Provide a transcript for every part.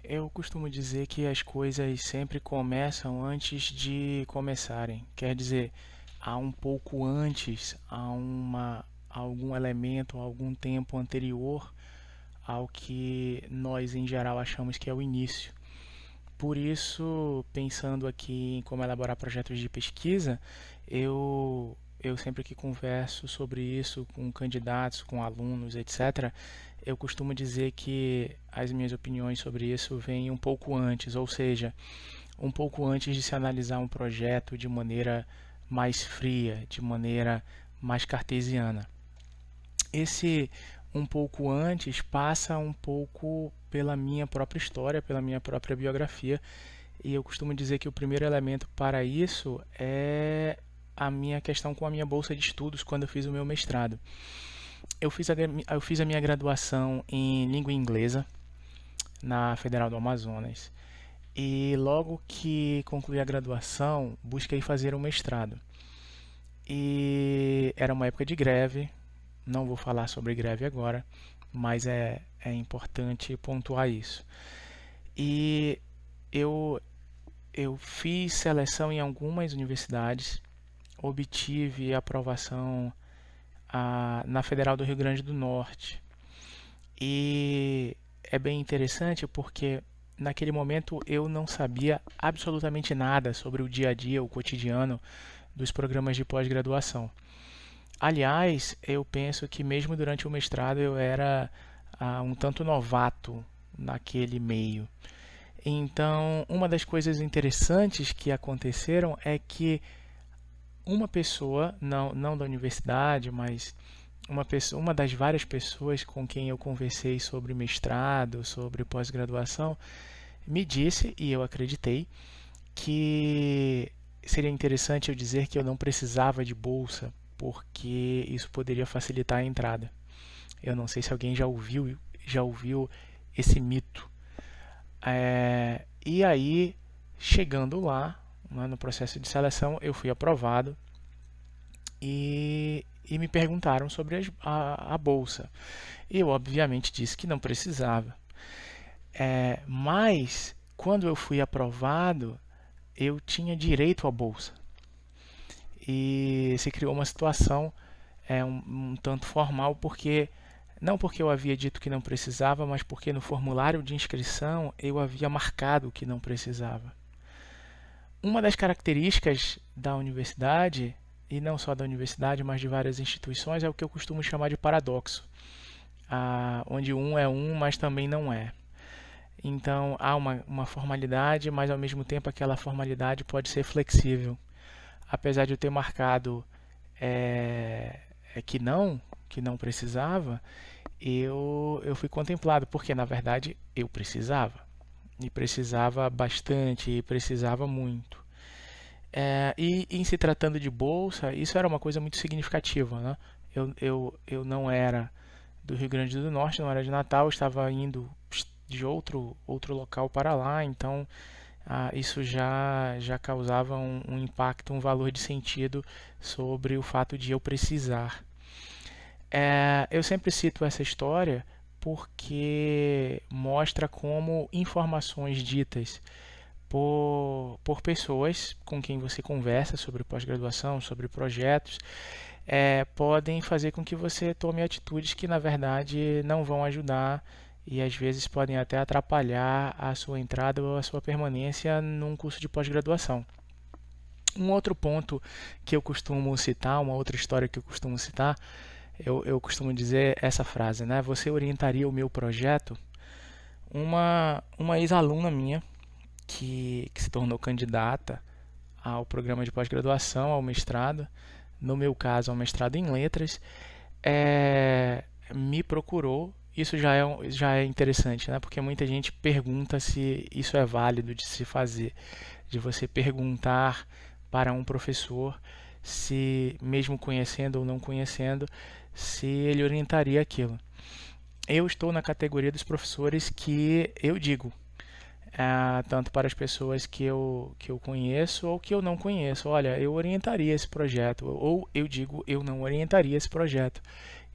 Eu costumo dizer que as coisas sempre começam antes de começarem. Quer dizer, há um pouco antes, algum elemento, algum tempo anterior ao que nós em geral achamos que é o início. Por isso, pensando aqui em como elaborar projetos de pesquisa, eu sempre que converso sobre isso com candidatos, com alunos, etc., eu costumo dizer que as minhas opiniões sobre isso vêm um pouco antes, ou seja, um pouco antes de se analisar um projeto de maneira mais fria, de maneira mais cartesiana. Esse um pouco antes passa um pouco pela minha própria história, pela minha própria biografia, e eu costumo dizer que o primeiro elemento para isso é a minha questão com a minha bolsa de estudos quando eu fiz o meu mestrado. Eu fiz a minha graduação em língua inglesa na Federal do Amazonas e logo que concluí a graduação busquei fazer um mestrado. E era uma época de greve, não vou falar sobre greve agora, mas é importante pontuar isso. E eu, eu fiz seleção em algumas universidades, obtive aprovação na Federal do Rio Grande do Norte. E é bem interessante porque naquele momento eu não sabia absolutamente nada sobre o dia a dia, o cotidiano dos programas de pós-graduação. Aliás, eu penso que mesmo durante o mestrado eu era um tanto novato naquele meio. Então, uma das coisas interessantes que aconteceram é que uma pessoa, não da universidade, mas uma das várias pessoas com quem eu conversei sobre mestrado, sobre pós-graduação, me disse, e eu acreditei, que seria interessante eu dizer que eu não precisava de bolsa, porque isso poderia facilitar a entrada. Eu não sei se alguém já ouviu esse mito. E aí, chegando lá, né, no processo de seleção, eu fui aprovado e me perguntaram sobre a bolsa. Eu, obviamente, disse que não precisava. Mas, quando eu fui aprovado, eu tinha direito à bolsa. E se criou uma situação um tanto formal, porque não porque eu havia dito que não precisava, mas porque no formulário de inscrição eu havia marcado que não precisava. Uma das características da universidade, e não só da universidade, mas de várias instituições, é o que eu costumo chamar de paradoxo, onde um é um, mas também não é. Então há uma formalidade, mas ao mesmo tempo aquela formalidade pode ser flexível. Apesar de eu ter marcado que não precisava, eu fui contemplado, porque na verdade eu precisava. E precisava bastante, e precisava muito. E em se tratando de bolsa, isso era uma coisa muito significativa. Né? Eu não era do Rio Grande do Norte, não era de Natal, estava indo de outro local para lá, então isso já causava um impacto, um valor de sentido sobre o fato de eu precisar. Eu sempre cito essa história porque mostra como informações ditas por pessoas com quem você conversa sobre pós-graduação, sobre projetos, podem fazer com que você tome atitudes que na verdade não vão ajudar e às vezes podem até atrapalhar a sua entrada ou a sua permanência num curso de pós-graduação. Um outro ponto que eu costumo citar, uma outra história que eu costumo citar, eu costumo dizer essa frase, né? Você orientaria o meu projeto? Uma ex-aluna minha que se tornou candidata ao programa de pós-graduação, ao mestrado, no meu caso, ao mestrado em letras, me procurou. Isso já é interessante, né? Porque muita gente pergunta se isso é válido de se fazer, de você perguntar para um professor se, mesmo conhecendo ou não conhecendo, se ele orientaria aquilo. Eu estou na categoria dos professores que eu digo, tanto para as pessoas que eu conheço ou que eu não conheço. Olha, eu orientaria esse projeto, ou eu digo, eu não orientaria esse projeto.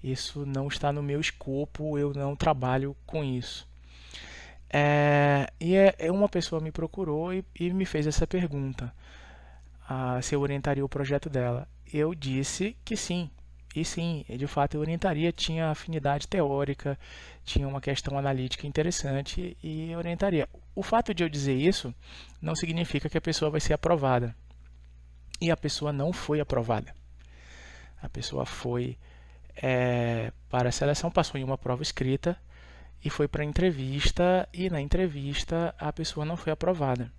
Isso não está no meu escopo, eu não trabalho com isso. Uma pessoa me procurou e me fez essa pergunta, se eu orientaria o projeto dela. Eu disse que sim. E sim, de fato eu orientaria, tinha afinidade teórica, tinha uma questão analítica interessante e eu orientaria. O fato de eu dizer isso não significa que a pessoa vai ser aprovada. E a pessoa não foi aprovada. A pessoa foi para a seleção, passou em uma prova escrita e foi para a entrevista, e na entrevista a pessoa não foi aprovada.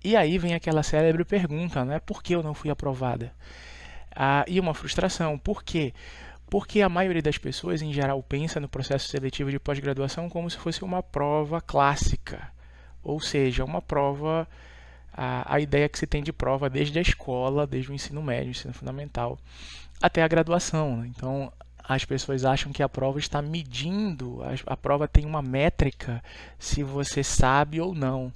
E aí vem aquela célebre pergunta, né? Por que eu não fui aprovada? E uma frustração. Por quê? Porque a maioria das pessoas, em geral, pensa no processo seletivo de pós-graduação como se fosse uma prova clássica. Ou seja, uma prova, a ideia que se tem de prova desde a escola, desde o ensino médio, ensino fundamental, até a graduação, né? Então, as pessoas acham que a prova está medindo, a prova tem uma métrica se você sabe ou não.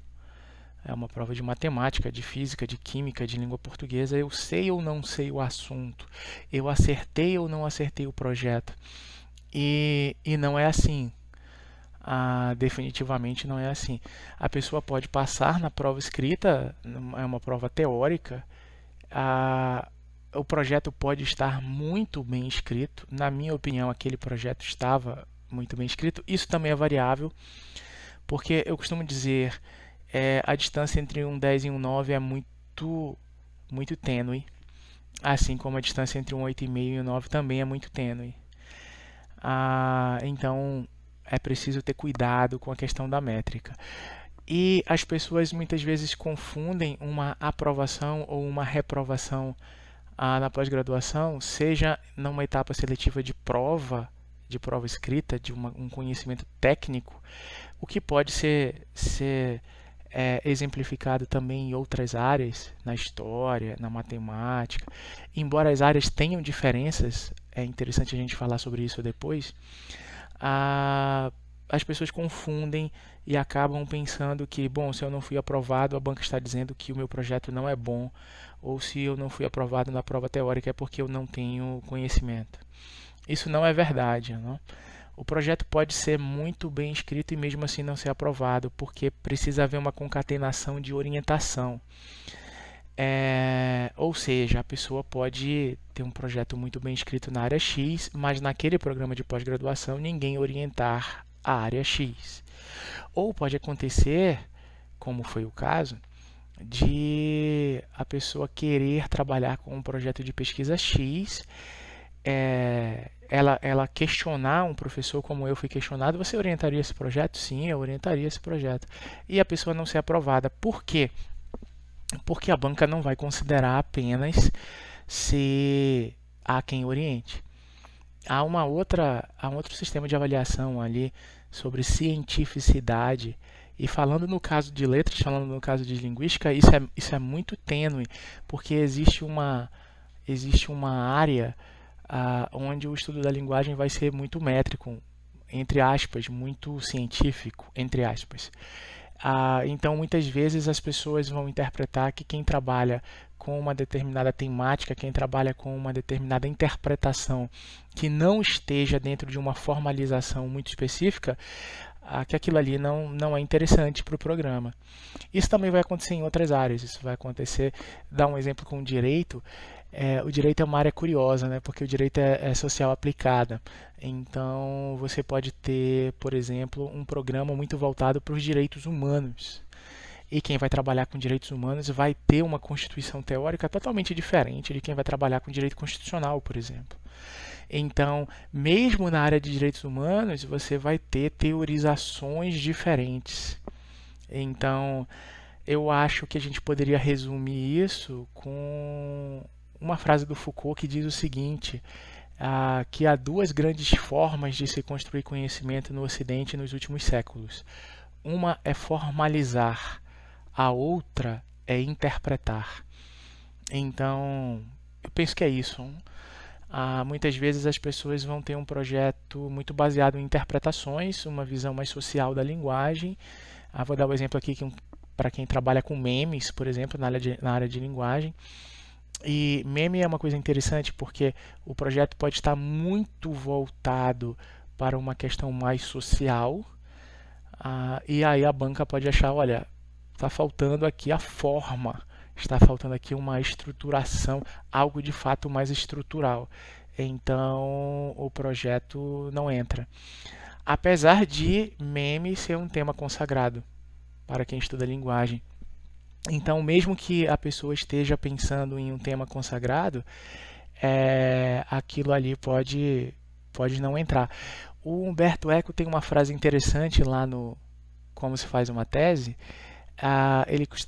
É uma prova de matemática, de física, de química, de língua portuguesa. Eu sei ou não sei o assunto. Eu acertei ou não acertei o projeto. E não é assim. Definitivamente não é assim. A pessoa pode passar na prova escrita, é uma prova teórica. O projeto pode estar muito bem escrito. Na minha opinião, aquele projeto estava muito bem escrito. Isso também é variável, porque eu costumo dizer a distância entre um 10 e um 9 é muito tênue, assim como a distância entre um 8,5 e um 9 também é muito tênue. Então é preciso ter cuidado com a questão da métrica. E as pessoas muitas vezes confundem uma aprovação ou uma reprovação na pós-graduação, seja numa etapa seletiva de prova escrita, de um conhecimento técnico, o que pode ser exemplificado também em outras áreas, na história, na matemática. Embora as áreas tenham diferenças, é interessante a gente falar sobre isso depois, as pessoas confundem e acabam pensando que, bom, se eu não fui aprovado, a banca está dizendo que o meu projeto não é bom, ou se eu não fui aprovado na prova teórica é porque eu não tenho conhecimento. Isso não é verdade, não? O projeto pode ser muito bem escrito e mesmo assim não ser aprovado, porque precisa haver uma concatenação de orientação. Ou seja, a pessoa pode ter um projeto muito bem escrito na área X, mas naquele programa de pós-graduação ninguém orientar a área X. Ou pode acontecer, como foi o caso, de a pessoa querer trabalhar com um projeto de pesquisa X, ela questionar um professor como eu fui questionado: você orientaria esse projeto? Sim, eu orientaria esse projeto. E a pessoa não ser aprovada. Por quê? Porque a banca não vai considerar apenas se há quem oriente. Há um outro sistema de avaliação ali sobre cientificidade. E falando no caso de letras, falando no caso de linguística, isso é muito tênue, porque existe uma área onde o estudo da linguagem vai ser muito métrico, entre aspas, muito científico, entre aspas. Então, muitas vezes as pessoas vão interpretar que quem trabalha com uma determinada temática, quem trabalha com uma determinada interpretação que não esteja dentro de uma formalização muito específica, que aquilo ali não é interessante para o programa. Isso também vai acontecer em outras áreas. Isso vai acontecer, dar um exemplo com o direito. O direito é uma área curiosa, né? Porque o direito é social aplicada. Então, você pode ter, por exemplo, um programa muito voltado para os direitos humanos. E quem vai trabalhar com direitos humanos vai ter uma constituição teórica totalmente diferente de quem vai trabalhar com direito constitucional, por exemplo. Então, mesmo na área de direitos humanos, você vai ter teorizações diferentes. Então, eu acho que a gente poderia resumir isso com uma frase do Foucault que diz o seguinte: que há duas grandes formas de se construir conhecimento no Ocidente nos últimos séculos. Uma é formalizar, a outra é interpretar. Então, eu penso que é isso. Muitas vezes as pessoas vão ter um projeto muito baseado em interpretações, uma visão mais social da linguagem. Vou dar o um exemplo aqui para quem trabalha com memes, por exemplo, na área de linguagem. E meme é uma coisa interessante porque o projeto pode estar muito voltado para uma questão mais social, E aí a banca pode achar, olha, está faltando aqui a forma, está faltando aqui uma estruturação, algo de fato mais estrutural. Então o projeto não entra. Apesar de meme ser um tema consagrado para quem estuda linguagem. Então, mesmo que a pessoa esteja pensando em um tema consagrado, aquilo ali pode não entrar. O Humberto Eco tem uma frase interessante lá no Como se faz uma tese.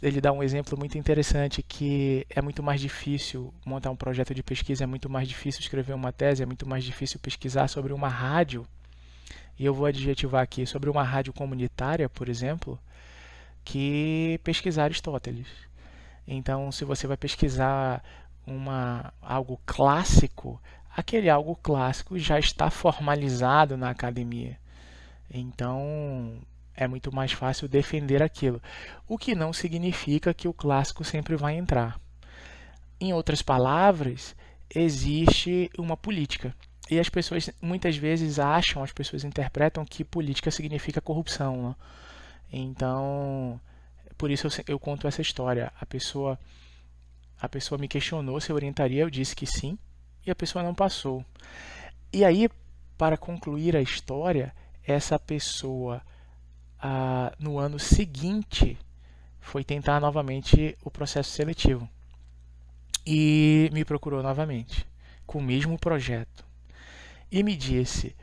Ele dá um exemplo muito interessante que é muito mais difícil montar um projeto de pesquisa, é muito mais difícil escrever uma tese, é muito mais difícil pesquisar sobre uma rádio. E eu vou adjetivar aqui sobre uma rádio comunitária, por exemplo, que pesquisar Aristóteles. Então, se você vai pesquisar algo clássico, aquele algo clássico já está formalizado na academia. Então, é muito mais fácil defender aquilo. O que não significa que o clássico sempre vai entrar. Em outras palavras, existe uma política. E as pessoas muitas vezes acham, as pessoas interpretam que política significa corrupção. Né? Então, por isso eu conto essa história. A pessoa me questionou se eu orientaria, eu disse que sim, e a pessoa não passou. E aí, para concluir a história, essa pessoa, no ano seguinte, foi tentar novamente o processo seletivo. E me procurou novamente, com o mesmo projeto. E me disse,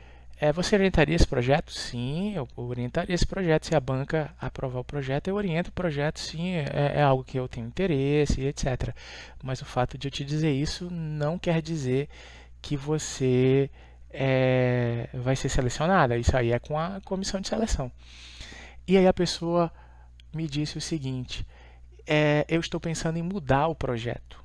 você orientaria esse projeto? Sim, eu orientaria esse projeto. Se a banca aprovar o projeto, eu oriento o projeto. Sim, é algo que eu tenho interesse, etc. Mas o fato de eu te dizer isso não quer dizer que você vai ser selecionada. Isso aí é com a comissão de seleção. E aí a pessoa me disse o seguinte, eu estou pensando em mudar o projeto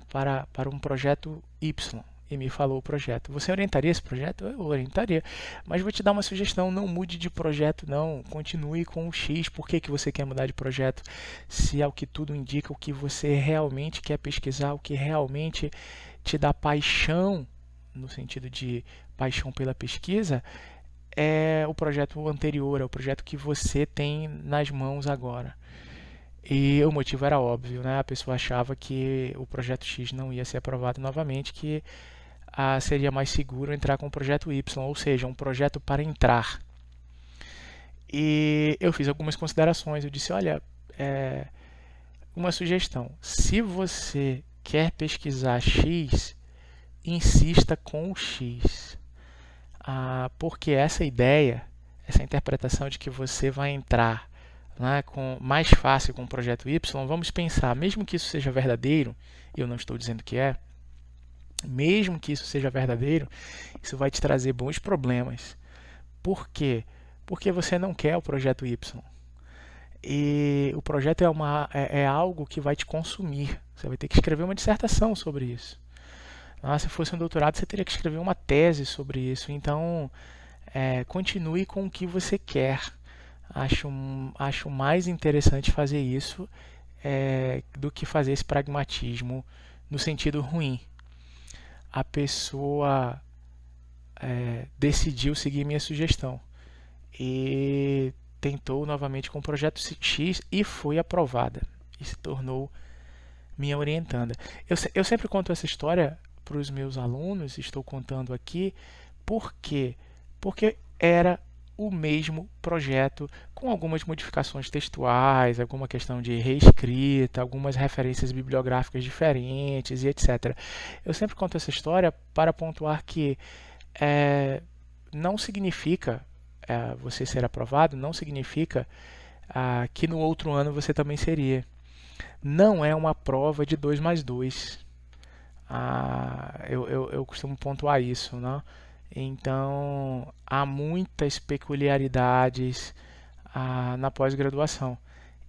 para um projeto Y. E me falou o projeto. Você orientaria esse projeto? Eu orientaria. Mas vou te dar uma sugestão, não mude de projeto não, continue com o X. Por que você quer mudar de projeto? Se ao que tudo indica, o que você realmente quer pesquisar, o que realmente te dá paixão, no sentido de paixão pela pesquisa, é o projeto anterior, é o projeto que você tem nas mãos agora. E o motivo era óbvio, né? A pessoa achava que o projeto X não ia ser aprovado novamente, que seria mais seguro entrar com o projeto Y, ou seja, um projeto para entrar. E eu fiz algumas considerações. Eu disse, olha, uma sugestão. Se você quer pesquisar X, insista com o X. Porque essa ideia, essa interpretação de que você vai entrar mais fácil com o projeto Y, vamos pensar, mesmo que isso seja verdadeiro, e eu não estou dizendo que mesmo que isso seja verdadeiro, isso vai te trazer bons problemas. Por quê? Porque você não quer o projeto Y. E o projeto é algo que vai te consumir. Você vai ter que escrever uma dissertação sobre isso. Se fosse um doutorado, você teria que escrever uma tese sobre isso. Então, continue com o que você quer. Acho mais interessante fazer isso do que fazer esse pragmatismo no sentido ruim. A pessoa decidiu seguir minha sugestão e tentou novamente com o projeto X e foi aprovada e se tornou minha orientanda. Eu sempre conto essa história para os meus alunos, estou contando aqui, por quê? Porque era o mesmo projeto, com algumas modificações textuais, alguma questão de reescrita, algumas referências bibliográficas diferentes e etc. Eu sempre conto essa história para pontuar que não significa você ser aprovado, não significa que no outro ano você também seria. Não é uma prova de 2 mais 2. Eu costumo pontuar isso, né? Então, há muitas peculiaridades na pós-graduação.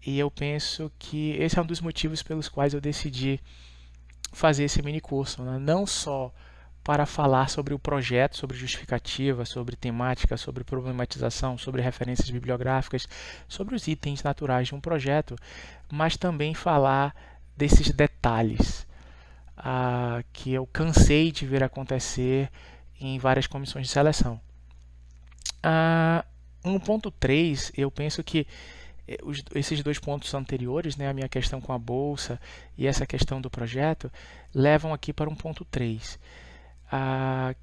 E eu penso que esse é um dos motivos pelos quais eu decidi fazer esse mini curso, né? Não só para falar sobre o projeto, sobre justificativa, sobre temática, sobre problematização, sobre referências bibliográficas, sobre os itens naturais de um projeto, mas também falar desses detalhes que eu cansei de ver acontecer em várias comissões de seleção. No ponto 3, eu penso que esses dois pontos anteriores, né, a minha questão com a bolsa e essa questão do projeto, levam aqui para um ponto 3,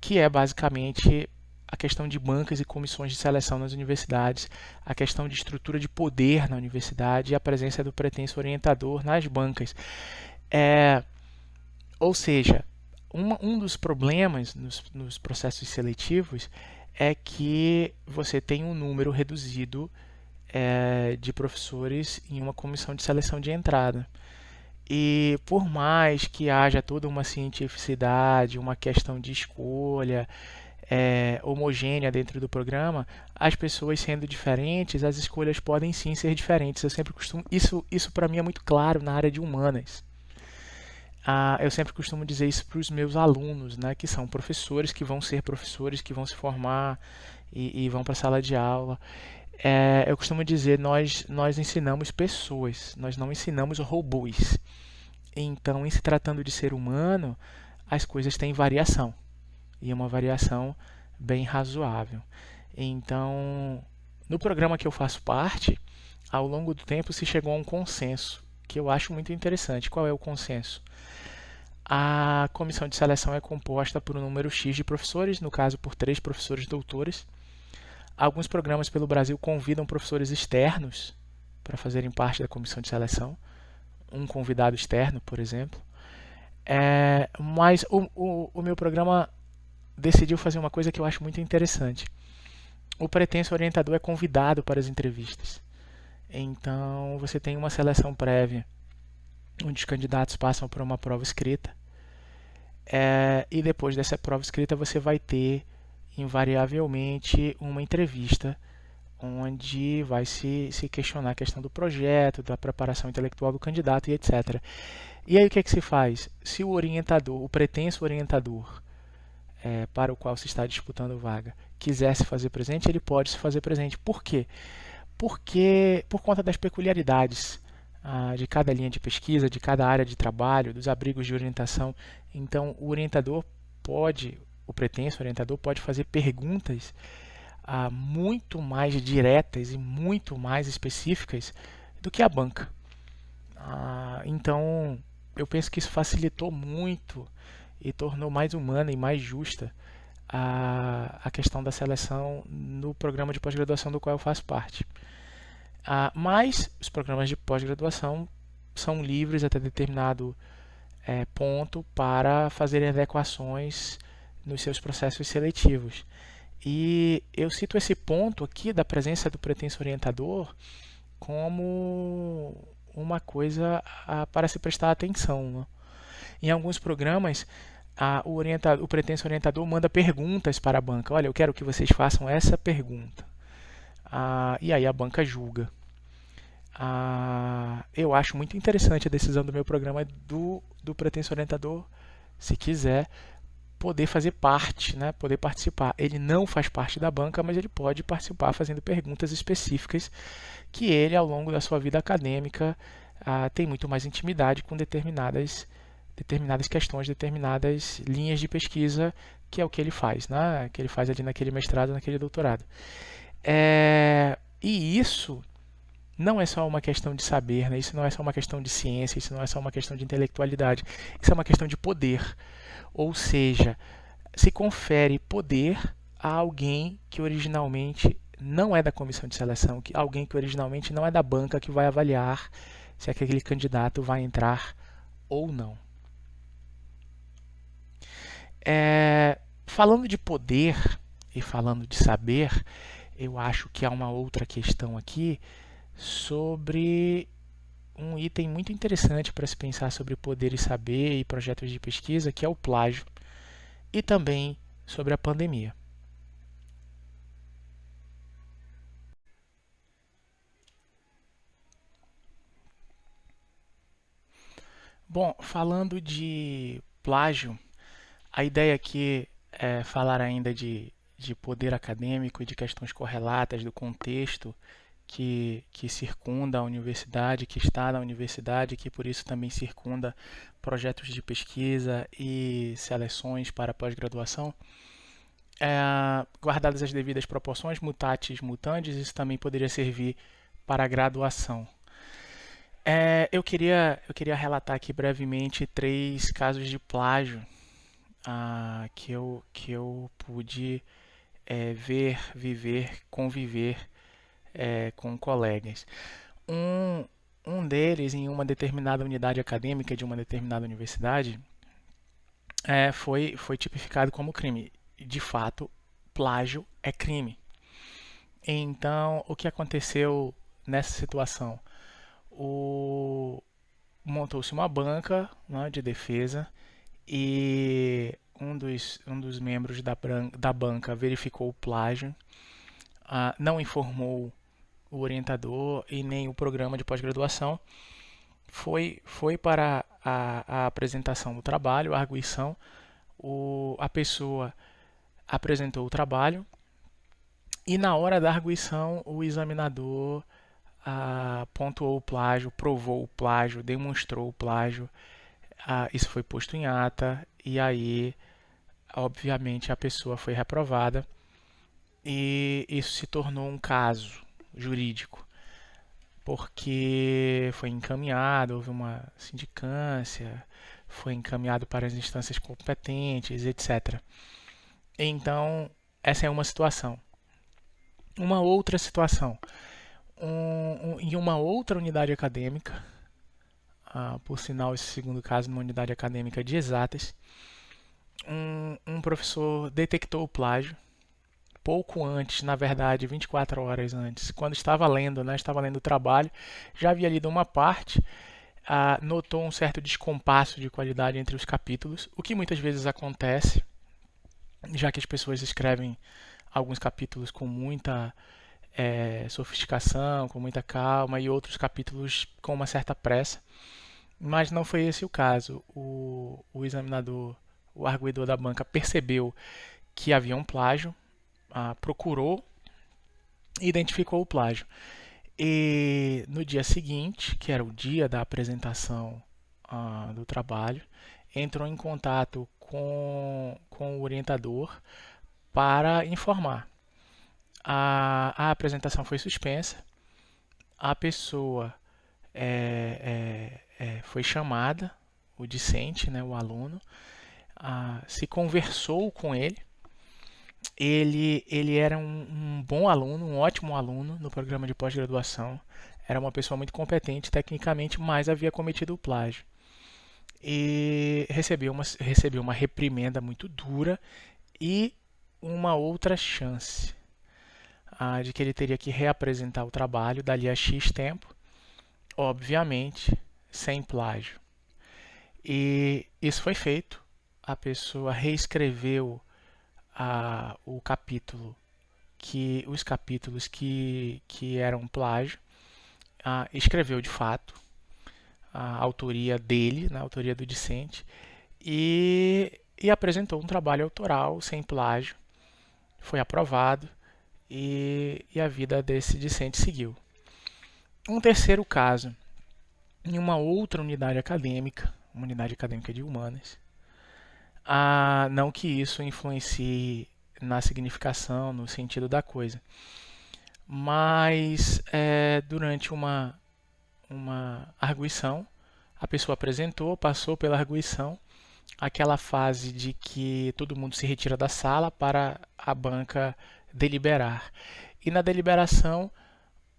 que é basicamente a questão de bancas e comissões de seleção nas universidades, a questão de estrutura de poder na universidade e a presença do pretenso orientador nas bancas. Ou seja, um dos problemas nos processos seletivos é que você tem um número reduzido de professores em uma comissão de seleção de entrada. E por mais que haja toda uma cientificidade, uma questão de escolha homogênea dentro do programa, as pessoas sendo diferentes, as escolhas podem sim ser diferentes. Eu sempre costumo, isso para mim é muito claro na área de humanas. Eu sempre costumo dizer isso para os meus alunos, né, que são professores, que vão ser professores, que vão se formar e vão para a sala de aula. Eu costumo dizer, nós ensinamos pessoas, nós não ensinamos robôs. Então, em se tratando de ser humano, as coisas têm variação, e uma variação bem razoável. Então, no programa que eu faço parte, ao longo do tempo se chegou a um consenso, que eu acho muito interessante. Qual é o consenso? A comissão de seleção é composta por um número X de professores, no caso por 3 professores doutores. Alguns programas pelo Brasil convidam professores externos para fazerem parte da comissão de seleção, um convidado externo, por exemplo. Mas o meu programa decidiu fazer uma coisa que eu acho muito interessante. O pretenso orientador é convidado para as entrevistas. Então, você tem uma seleção prévia, onde os candidatos passam por uma prova escrita. E depois dessa prova escrita, você vai ter, invariavelmente, uma entrevista onde vai se questionar a questão do projeto, da preparação intelectual do candidato e etc. E aí o que é que se faz? Se o orientador, o pretenso orientador para o qual se está disputando vaga, quiser se fazer presente, ele pode se fazer presente. Por quê? Porque por conta das peculiaridades de cada linha de pesquisa, de cada área de trabalho, dos abrigos de orientação. Então, o pretenso orientador pode fazer perguntas muito mais diretas e muito mais específicas do que a banca. Então, eu penso que isso facilitou muito e tornou mais humana e mais justa a questão da seleção no programa de pós-graduação do qual eu faço parte. Mas os programas de pós-graduação são livres até determinado ponto para fazerem adequações nos seus processos seletivos. E eu cito esse ponto aqui da presença do pretenso orientador como uma coisa para se prestar atenção, né? Em alguns programas, o pretenso orientador manda perguntas para a banca. Olha, eu quero que vocês façam essa pergunta. E aí a banca julga. Eu acho muito interessante a decisão do meu programa do pretenso orientador, se quiser, poder fazer parte, né, poder participar. Ele não faz parte da banca, mas ele pode participar fazendo perguntas específicas que ele, ao longo da sua vida acadêmica, tem muito mais intimidade com determinadas questões, determinadas linhas de pesquisa, que é o que ele faz, né, que ele faz ali naquele mestrado, naquele doutorado. E isso não é só uma questão de saber, né? Isso não é só uma questão de ciência, isso não é só uma questão de intelectualidade, isso é uma questão de poder. Ou seja, se confere poder a alguém que originalmente não é da comissão de seleção, alguém que originalmente não é da banca que vai avaliar se aquele candidato vai entrar ou não. Falando de poder e falando de saber, eu acho que há uma outra questão aqui sobre um item muito interessante para se pensar sobre poder e saber e projetos de pesquisa, que é o plágio, e também sobre a pandemia. Bom, falando de plágio, a ideia aqui é falar ainda de poder acadêmico e de questões correlatas do contexto que circunda a universidade, que está na universidade, que por isso também circunda projetos de pesquisa e seleções para pós-graduação. Guardadas as devidas proporções, mutatis mutandis, isso também poderia servir para a graduação. Eu queria relatar aqui brevemente 3 casos de plágio que eu pude ver, viver, conviver com colegas. Um, um deles, em uma determinada unidade acadêmica de uma determinada universidade, foi tipificado como crime. De fato, plágio é crime. Então, o que aconteceu nessa situação? O, Montou-se uma banca, né, de defesa e um dos membros da banca verificou o plágio, não informou o orientador e nem o programa de pós-graduação. Foi para a apresentação do trabalho, a arguição. A pessoa apresentou o trabalho e na hora da arguição o examinador pontuou o plágio, provou o plágio, demonstrou o plágio. Isso foi posto em ata e aí, obviamente, a pessoa foi reprovada e isso se tornou um caso jurídico, porque foi encaminhado, houve uma sindicância, foi encaminhado para as instâncias competentes, etc. Então, essa é uma situação. Uma outra situação, em uma outra unidade acadêmica, por sinal, esse segundo caso, numa unidade acadêmica de exatas, um professor detectou o plágio pouco antes, na verdade, 24 horas antes, quando estava lendo, né, estava lendo o trabalho, já havia lido uma parte, notou um certo descompasso de qualidade entre os capítulos, o que muitas vezes acontece, já que as pessoas escrevem alguns capítulos com muita sofisticação, com muita calma, e outros capítulos com uma certa pressa. Mas não foi esse o caso. O examinador, o arguidor da banca, percebeu que havia um plágio, procurou e identificou o plágio. E no dia seguinte, que era o dia da apresentação do trabalho, entrou em contato com o orientador para informar. A apresentação foi suspensa, a pessoa foi chamada, o discente, né, o aluno, se conversou com ele. Ele era um bom aluno, um ótimo aluno no programa de pós-graduação. Era uma pessoa muito competente tecnicamente, mas havia cometido o plágio. E recebeu uma reprimenda muito dura e uma outra chance, de que ele teria que reapresentar o trabalho dali a X tempo, obviamente sem plágio. E isso foi feito. A pessoa reescreveu o capítulo, os capítulos que eram plágio, escreveu de fato a autoria dele, na autoria do discente, e apresentou um trabalho autoral sem plágio. Foi aprovado e a vida desse discente seguiu. Um terceiro caso, em uma outra unidade acadêmica, uma unidade acadêmica de humanas, não que isso influencie na significação, no sentido da coisa, mas durante uma arguição, a pessoa apresentou, passou pela arguição, aquela fase de que todo mundo se retira da sala para a banca deliberar. E na deliberação,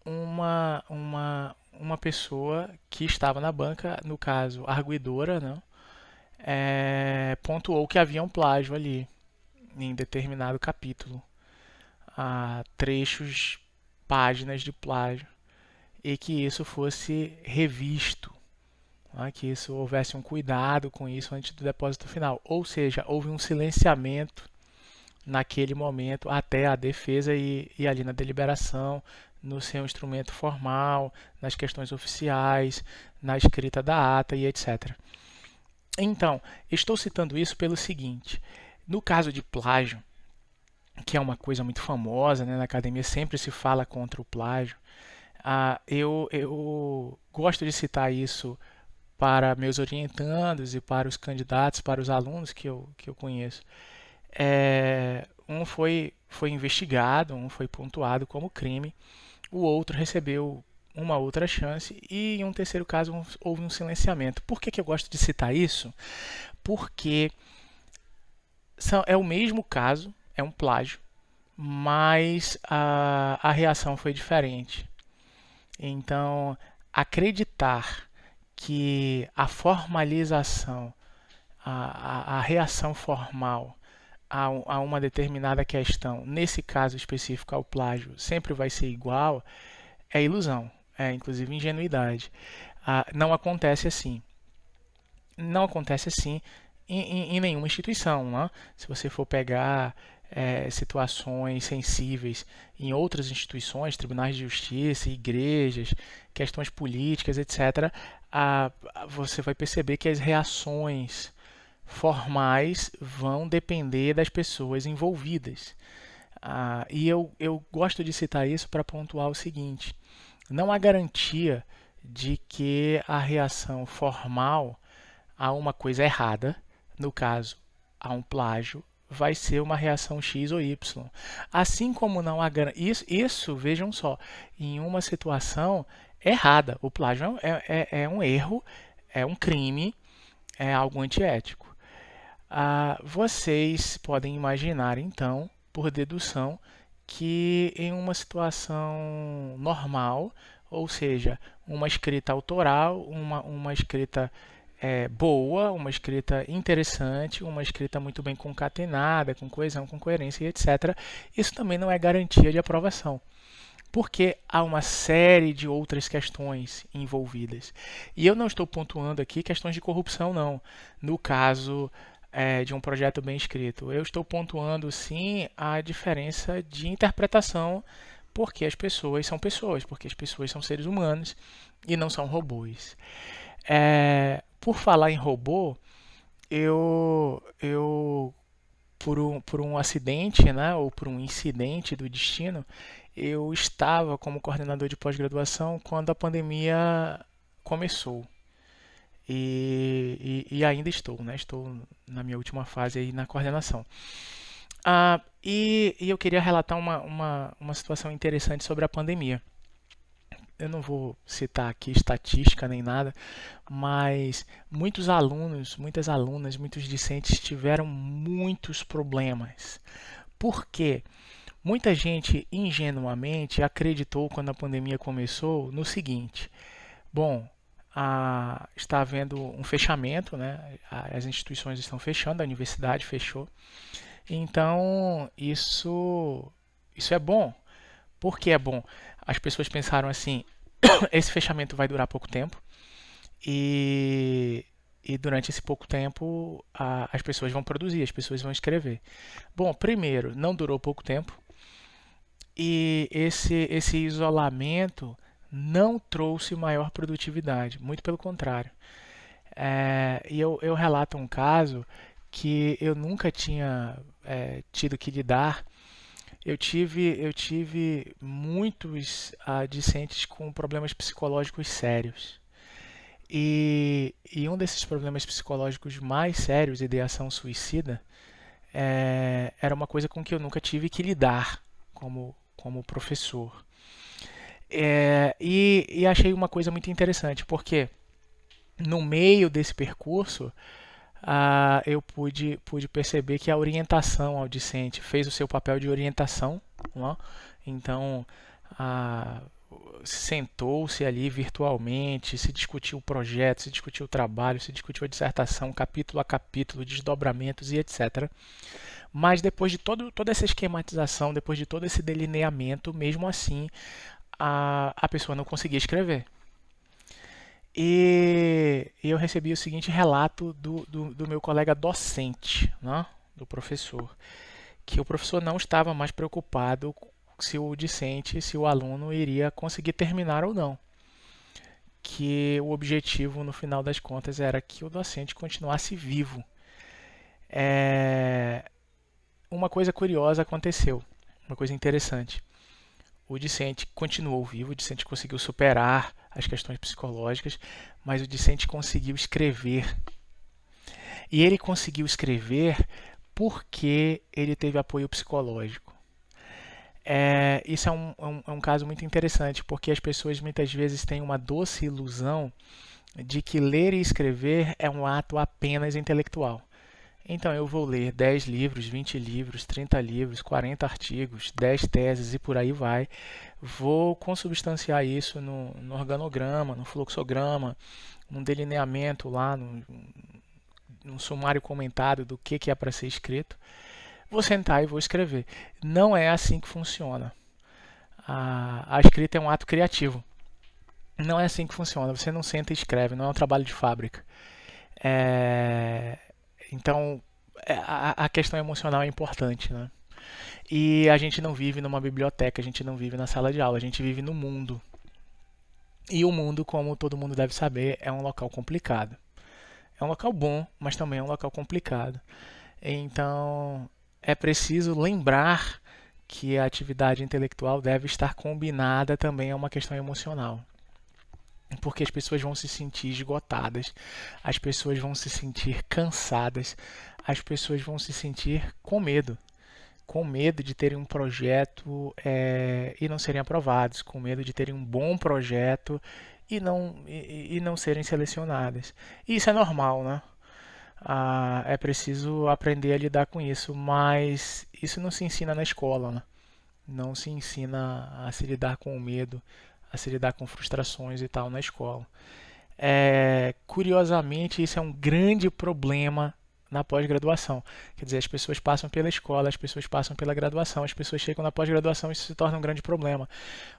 uma pessoa que estava na banca, no caso, a arguidora, não, pontuou que havia um plágio ali, em determinado capítulo. Trechos, páginas de plágio. E que isso fosse revisto, que isso houvesse um cuidado com isso antes do depósito final. Ou seja, houve um silenciamento naquele momento até a defesa e ali na deliberação, no seu instrumento formal, nas questões oficiais, na escrita da ata e etc. Então, estou citando isso pelo seguinte: no caso de plágio, que é uma coisa muito famosa, né, na academia sempre se fala contra o plágio, eu gosto de citar isso para meus orientandos e para os candidatos, para os alunos que eu conheço. foi investigado, um foi pontuado como crime, o outro recebeu uma outra chance e em um terceiro caso houve um silenciamento. Por que eu gosto de citar isso? Porque é o mesmo caso, é um plágio, mas a reação foi diferente. Então, acreditar que a formalização, a reação formal a uma determinada questão, nesse caso específico ao plágio, sempre vai ser igual, é ilusão, é inclusive ingenuidade. Não acontece assim. Não acontece assim em nenhuma instituição. Né? Se você for pegar situações sensíveis em outras instituições, tribunais de justiça, igrejas, questões políticas, etc., você vai perceber que as reações formais vão depender das pessoas envolvidas. E eu gosto de citar isso para pontuar o seguinte: não há garantia de que a reação formal a uma coisa errada, no caso, a um plágio, vai ser uma reação X ou Y. Assim como não há isso, vejam só, em uma situação errada. O plágio é um erro, é um crime, é algo antiético. Vocês podem imaginar, então, por dedução, que em uma situação normal, ou seja, uma escrita autoral, uma escrita boa, uma escrita interessante, uma escrita muito bem concatenada, com coesão, com coerência e etc., isso também não é garantia de aprovação. Porque há uma série de outras questões envolvidas. E eu não estou pontuando aqui questões de corrupção, não. No caso de um projeto bem escrito, eu estou pontuando sim a diferença de interpretação, porque as pessoas são pessoas, porque as pessoas são seres humanos e não são robôs. Por falar em robô, eu por um acidente, né, ou por um incidente do destino, eu estava como coordenador de pós-graduação quando a pandemia começou. E ainda estou, né? Estou na minha última fase aí na coordenação. E eu queria relatar uma situação interessante sobre a pandemia. Eu não vou citar aqui estatística nem nada, mas muitos alunos, muitas alunas, muitos discentes tiveram muitos problemas. Por quê? Muita gente ingenuamente acreditou quando a pandemia começou no seguinte: bom, está havendo um fechamento, né? As instituições estão fechando, a universidade fechou, então isso é bom. Por que é bom? As pessoas pensaram assim: esse fechamento vai durar pouco tempo e durante esse pouco tempo as pessoas vão produzir, as pessoas vão escrever. Bom, primeiro, não durou pouco tempo e esse isolamento não trouxe maior produtividade, muito pelo contrário. E eu relato um caso que eu nunca tinha tido que lidar. Eu tive muitos discentes com problemas psicológicos sérios. E um desses problemas psicológicos mais sérios, ideação suicida, era uma coisa com que eu nunca tive que lidar como professor. E achei uma coisa muito interessante, porque no meio desse percurso, eu pude perceber que a orientação ao discente fez o seu papel de orientação. Não é? Então, sentou-se ali virtualmente, se discutiu o projeto, se discutiu o trabalho, se discutiu a dissertação, capítulo a capítulo, desdobramentos e etc. Mas depois de toda essa esquematização, depois de todo esse delineamento, mesmo assim, a pessoa não conseguia escrever. E eu recebi o seguinte relato do meu colega docente, né, do professor, que o professor não estava mais preocupado se o discente, se o aluno iria conseguir terminar ou não. Que o objetivo, no final das contas, era que o docente continuasse vivo. Uma coisa curiosa aconteceu, uma coisa interessante. O discente continuou vivo, o discente conseguiu superar as questões psicológicas, mas o discente conseguiu escrever. E ele conseguiu escrever por que ele teve apoio psicológico. Isso é um caso muito interessante, porque as pessoas muitas vezes têm uma doce ilusão de que ler e escrever é um ato apenas intelectual. Então eu vou ler 10 livros, 20 livros, 30 livros, 40 artigos, 10 teses e por aí vai. Vou consubstanciar isso no organograma, no fluxograma, num delineamento lá, num sumário comentado do que é para ser escrito. Vou sentar e vou escrever. Não é assim que funciona. A escrita é um ato criativo. Não é assim que funciona. Você não senta e escreve, não é um trabalho de fábrica. É, Então, a questão emocional é importante, né? E a gente não vive numa biblioteca, a gente não vive na sala de aula, a gente vive no mundo. E o mundo, como todo mundo deve saber, é um local complicado. É um local bom, mas também é um local complicado. Então, é preciso lembrar que a atividade intelectual deve estar combinada também a uma questão emocional. Porque as pessoas vão se sentir esgotadas, as pessoas vão se sentir cansadas, as pessoas vão se sentir com medo de terem um projeto e não serem aprovados, com medo de terem um bom projeto e não serem selecionadas. E isso é normal, né? É preciso aprender a lidar com isso, mas isso não se ensina na escola, né? Não se ensina a se lidar com o medo, a se lidar com frustrações e tal na escola. Curiosamente, isso é um grande problema na pós-graduação. Quer dizer, as pessoas passam pela escola, as pessoas passam pela graduação, as pessoas chegam na pós-graduação e isso se torna um grande problema.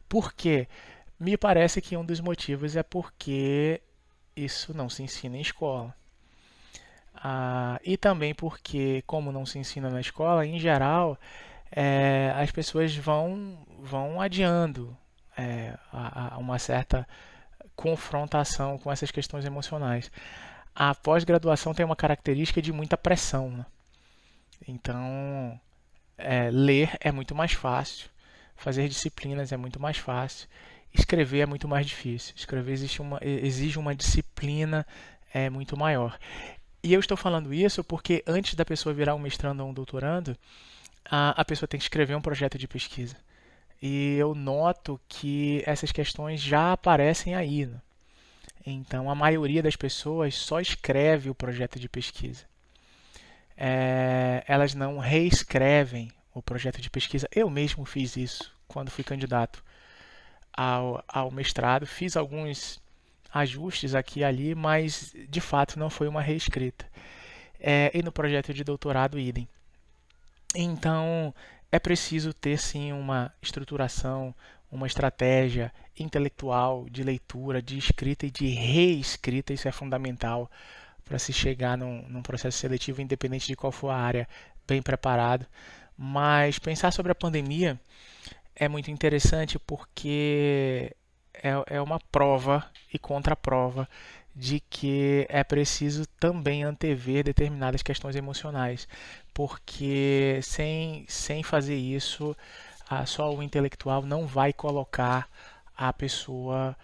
Por quê? Me parece que um dos motivos é porque isso não se ensina em escola. E também porque, como não se ensina na escola, em geral, as pessoas vão adiando uma certa confrontação com essas questões emocionais. A pós-graduação tem uma característica de muita pressão, né? Então, ler é muito mais fácil, fazer disciplinas é muito mais fácil, escrever é muito mais difícil. Escrever exige uma disciplina muito maior. E eu estou falando isso porque antes da pessoa virar um mestrando ou um doutorando, a pessoa tem que escrever um projeto de pesquisa. E eu noto que essas questões já aparecem aí, né? Então, a maioria das pessoas só escreve o projeto de pesquisa. Elas não reescrevem o projeto de pesquisa. Eu mesmo fiz isso quando fui candidato ao mestrado. Fiz alguns ajustes aqui e ali, mas de fato não foi uma reescrita. E no projeto de doutorado, idem. Então, é preciso ter sim uma estruturação, uma estratégia intelectual de leitura, de escrita e de reescrita. Isso é fundamental para se chegar num processo seletivo, independente de qual for a área, bem preparado. Mas pensar sobre a pandemia é muito interessante porque é uma prova e contraprova de que é preciso também antever determinadas questões emocionais, porque sem fazer isso, só o intelectual não vai colocar a pessoa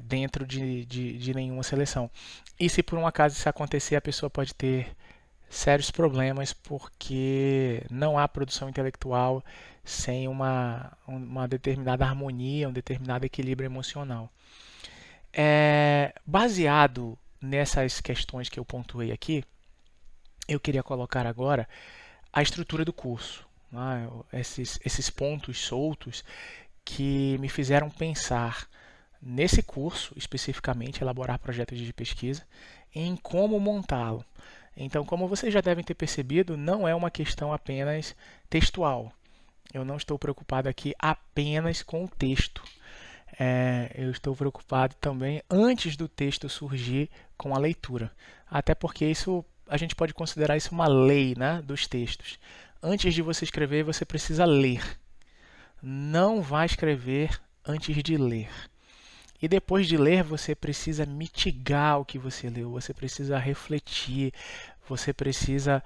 dentro de nenhuma seleção. E se por um acaso isso acontecer, a pessoa pode ter sérios problemas porque não há produção intelectual sem uma determinada harmonia, um determinado equilíbrio emocional. Baseado nessas questões que eu pontuei aqui, eu queria colocar agora a estrutura do curso, né? Esses pontos soltos que me fizeram pensar nesse curso, especificamente, elaborar projetos de pesquisa, em como montá-lo. Então, como vocês já devem ter percebido, não é uma questão apenas textual. Eu não estou preocupado aqui apenas com o texto. Eu estou preocupado também, antes do texto surgir, com a leitura. Até porque isso a gente pode considerar isso uma lei, né, dos textos. Antes de você escrever, você precisa ler. Não vai escrever antes de ler. E depois de ler, você precisa mitigar o que você leu, você precisa refletir, você precisa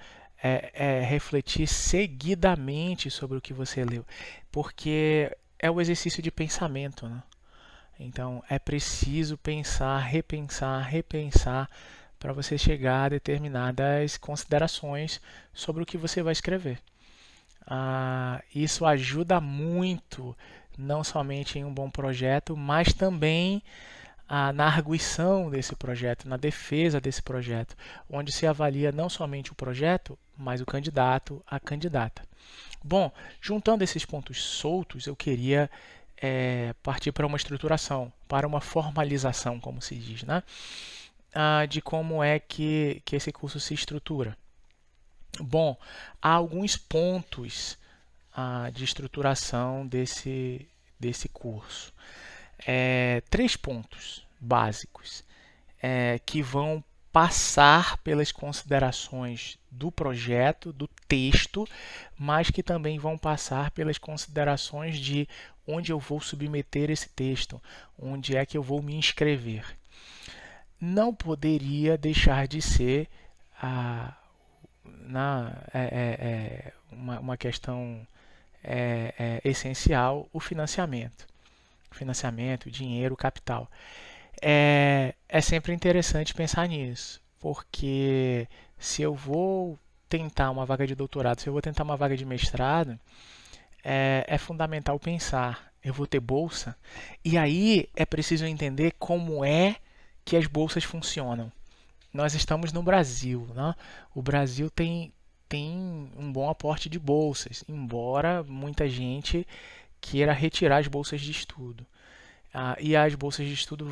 refletir seguidamente sobre o que você leu, porque é o exercício de pensamento, né? Então é preciso pensar, repensar para você chegar a determinadas considerações sobre o que você vai escrever. Isso ajuda muito, não somente em um bom projeto, mas também na arguição desse projeto, na defesa desse projeto, onde se avalia não somente o projeto, mas o candidato, a candidata. Bom, juntando esses pontos soltos, eu queria partir para uma estruturação, para uma formalização, como se diz, né? De como é que esse curso se estrutura. Bom, há alguns pontos de estruturação desse curso. 3 pontos básicos que vão passar pelas considerações do projeto, do texto, mas que também vão passar pelas considerações de onde eu vou submeter esse texto, onde é que eu vou me inscrever. Não poderia deixar de ser uma questão essencial o financiamento. Financiamento, dinheiro, capital. É sempre interessante pensar nisso, porque se eu vou tentar uma vaga de doutorado, se eu vou tentar uma vaga de mestrado, é fundamental pensar, eu vou ter bolsa? E aí é preciso entender como é que as bolsas funcionam. Nós estamos no Brasil, né? O Brasil tem um bom aporte de bolsas, embora muita gente queira retirar as bolsas de estudo. E as bolsas de estudo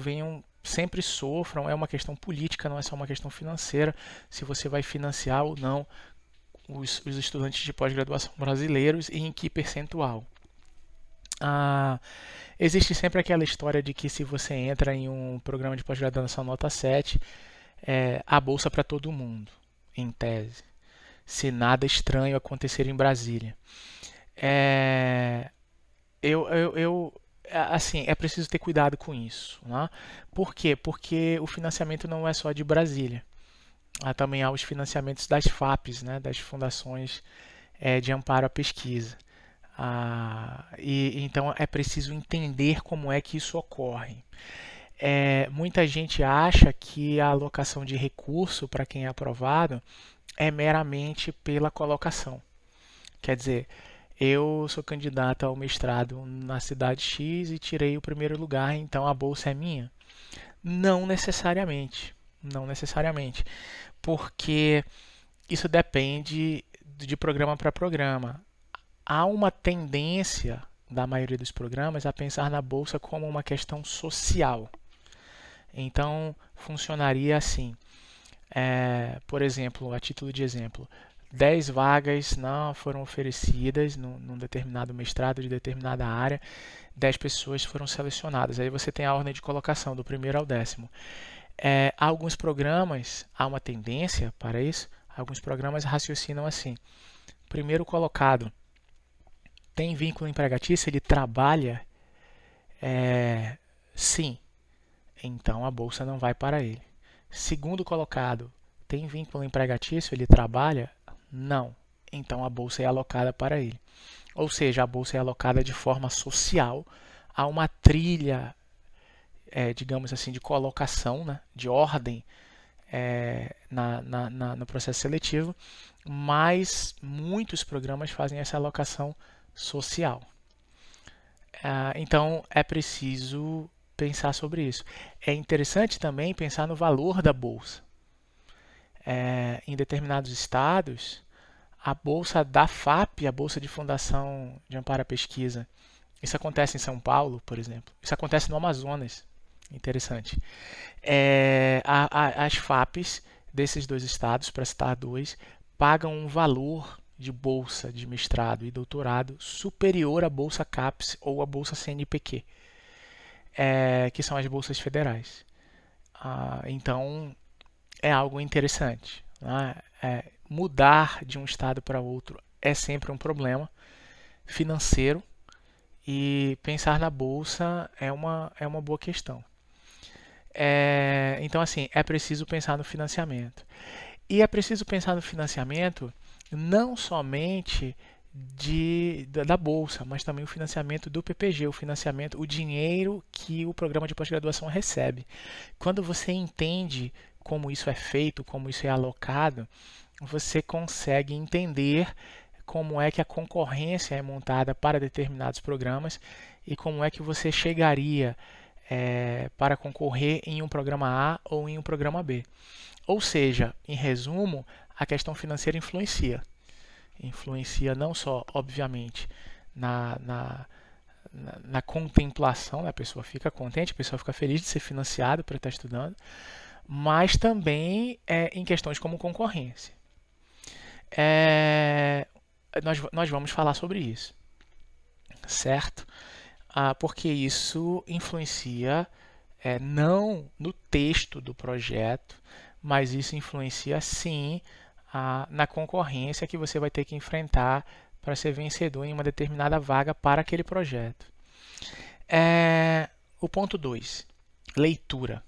sempre sofram, é uma questão política, não é só uma questão financeira, se você vai financiar ou não os estudantes de pós-graduação brasileiros e em que percentual. Existe sempre aquela história de que se você entra em um programa de pós-graduação nota 7, há bolsa para todo mundo, em tese, se nada estranho acontecer em Brasília. Assim, é preciso ter cuidado com isso, né? Por quê? Porque o financiamento não é só de Brasília. Também há os financiamentos das FAPs, né? Das fundações de amparo à pesquisa. Então é preciso entender como é que isso ocorre. Muita gente acha que a alocação de recurso para quem é aprovado é meramente pela colocação. Quer dizer, eu sou candidato ao mestrado na cidade X e tirei o primeiro lugar, então a bolsa é minha? Não necessariamente. Não necessariamente. Porque isso depende de programa para programa. Há uma tendência da maioria dos programas a pensar na bolsa como uma questão social. Então, funcionaria assim. Por exemplo, a título de exemplo, 10 vagas não foram oferecidas num determinado mestrado de determinada área, 10 pessoas foram selecionadas. Aí você tem a ordem de colocação, do primeiro ao 10º. Alguns programas, há uma tendência para isso, alguns programas raciocinam assim. Primeiro colocado tem vínculo empregatício, ele trabalha? Sim. Então a bolsa não vai para ele. Segundo colocado, tem vínculo empregatício, ele trabalha? Não. Então a bolsa é alocada para ele. Ou seja, a bolsa é alocada de forma social a uma trilha, digamos assim, de colocação, né, de ordem no processo seletivo, mas muitos programas fazem essa alocação social. Então é preciso pensar sobre isso. É interessante também pensar no valor da bolsa. Em determinados estados, a bolsa da FAP, a bolsa de Fundação de Amparo à Pesquisa, isso acontece em São Paulo, por exemplo. Isso acontece no Amazonas. Interessante. As FAPs desses 2 estados, para citar 2, pagam um valor de bolsa de mestrado e doutorado superior à bolsa CAPES ou à bolsa CNPq, que são as bolsas federais. Então, é algo interessante, né? Mudar de um estado para outro é sempre um problema financeiro e pensar na bolsa é uma boa questão. Então, assim, é preciso pensar no financiamento. E é preciso pensar no financiamento não somente da bolsa, mas também o financiamento do PPG, o dinheiro que o programa de pós-graduação recebe. Quando você entende como isso é feito, como isso é alocado, você consegue entender como é que a concorrência é montada para determinados programas e como é que você chegaria para concorrer em um programa A ou em um programa B. Ou seja, em resumo, a questão financeira influencia. Influencia não só, obviamente, na contemplação, né? A pessoa fica contente, a pessoa fica feliz de ser financiado para estar estudando, mas também em questões como concorrência. Nós vamos falar sobre isso, certo? Porque isso influencia não no texto do projeto, mas isso influencia sim na concorrência que você vai ter que enfrentar para ser vencedor em uma determinada vaga para aquele projeto. O ponto 2, leitura.